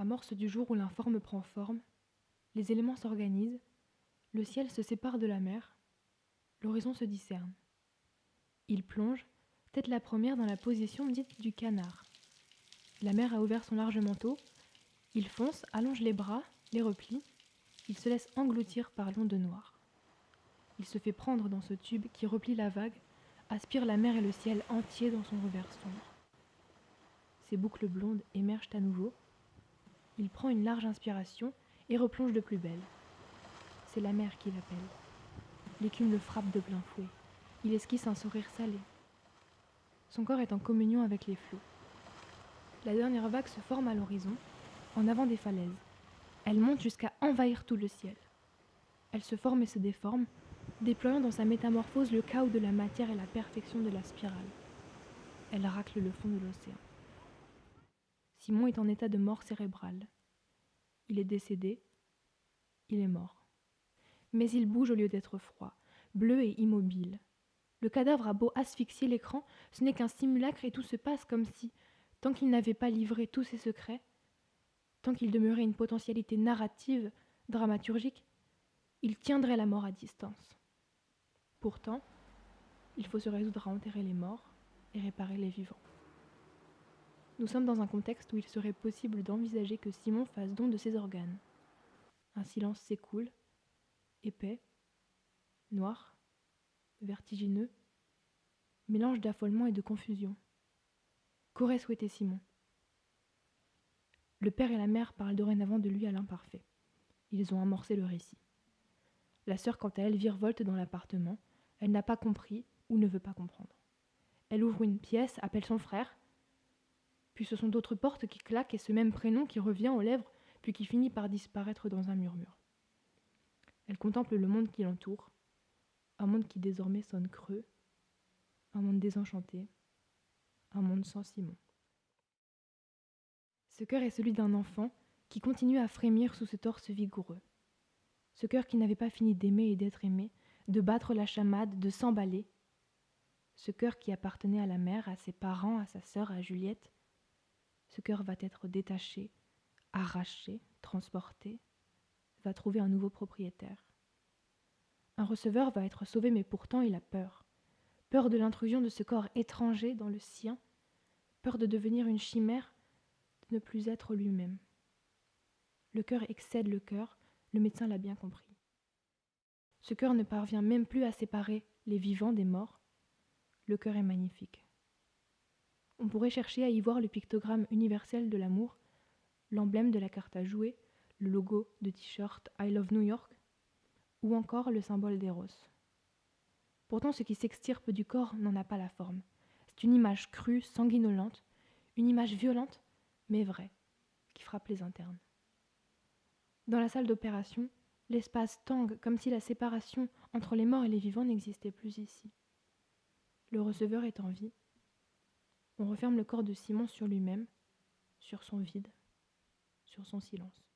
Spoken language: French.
Amorce du jour où l'informe prend forme, les éléments s'organisent, le ciel se sépare de la mer, l'horizon se discerne. Il plonge, tête la première dans la position dite du canard. La mer a ouvert son large manteau, il fonce, allonge les bras, les replie, il se laisse engloutir par l'onde noire. Il se fait prendre dans ce tube qui replie la vague, aspire la mer et le ciel entier dans son revers sombre. Ses boucles blondes émergent à nouveau. Il prend une large inspiration et replonge de plus belle. C'est la mer qui l'appelle. L'écume le frappe de plein fouet. Il esquisse un sourire salé. Son corps est en communion avec les flots. La dernière vague se forme à l'horizon, en avant des falaises. Elle monte jusqu'à envahir tout le ciel. Elle se forme et se déforme, déployant dans sa métamorphose le chaos de la matière et la perfection de la spirale. Elle racle le fond de l'océan. Simon est en état de mort cérébrale. Il est décédé, il est mort. Mais il bouge au lieu d'être froid, bleu et immobile. Le cadavre a beau asphyxier l'écran, ce n'est qu'un simulacre et tout se passe comme si, tant qu'il n'avait pas livré tous ses secrets, tant qu'il demeurait une potentialité narrative, dramaturgique, il tiendrait la mort à distance. Pourtant, il faut se résoudre à enterrer les morts et réparer les vivants. Nous sommes dans un contexte où il serait possible d'envisager que Simon fasse don de ses organes. Un silence s'écoule, épais, noir, vertigineux, mélange d'affolement et de confusion. Qu'aurait souhaité Simon ? Le père et la mère parlent dorénavant de lui à l'imparfait. Ils ont amorcé le récit. La sœur, quant à elle, virevolte dans l'appartement. Elle n'a pas compris ou ne veut pas comprendre. Elle ouvre une pièce, appelle son frère, puis ce sont d'autres portes qui claquent et ce même prénom qui revient aux lèvres, puis qui finit par disparaître dans un murmure. Elle contemple le monde qui l'entoure, un monde qui désormais sonne creux, un monde désenchanté, un monde sans Simon. Ce cœur est celui d'un enfant qui continue à frémir sous ce torse vigoureux. Ce cœur qui n'avait pas fini d'aimer et d'être aimé, de battre la chamade, de s'emballer. Ce cœur qui appartenait à la mère, à ses parents, à sa sœur, à Juliette. Ce cœur va être détaché, arraché, transporté, va trouver un nouveau propriétaire. Un receveur va être sauvé, mais pourtant il a peur. Peur de l'intrusion de ce corps étranger dans le sien, peur de devenir une chimère, de ne plus être lui-même. Le cœur excède le cœur, le médecin l'a bien compris. Ce cœur ne parvient même plus à séparer les vivants des morts. Le cœur est magnifique. On pourrait chercher à y voir le pictogramme universel de l'amour, l'emblème de la carte à jouer, le logo de t-shirt I Love New York, ou encore le symbole d'Eros. Pourtant, ce qui s'extirpe du corps n'en a pas la forme. C'est une image crue, sanguinolente, une image violente, mais vraie, qui frappe les internes. Dans la salle d'opération, l'espace tangue comme si la séparation entre les morts et les vivants n'existait plus ici. Le receveur est en vie. On referme le corps de Simon sur lui-même, sur son vide, sur son silence.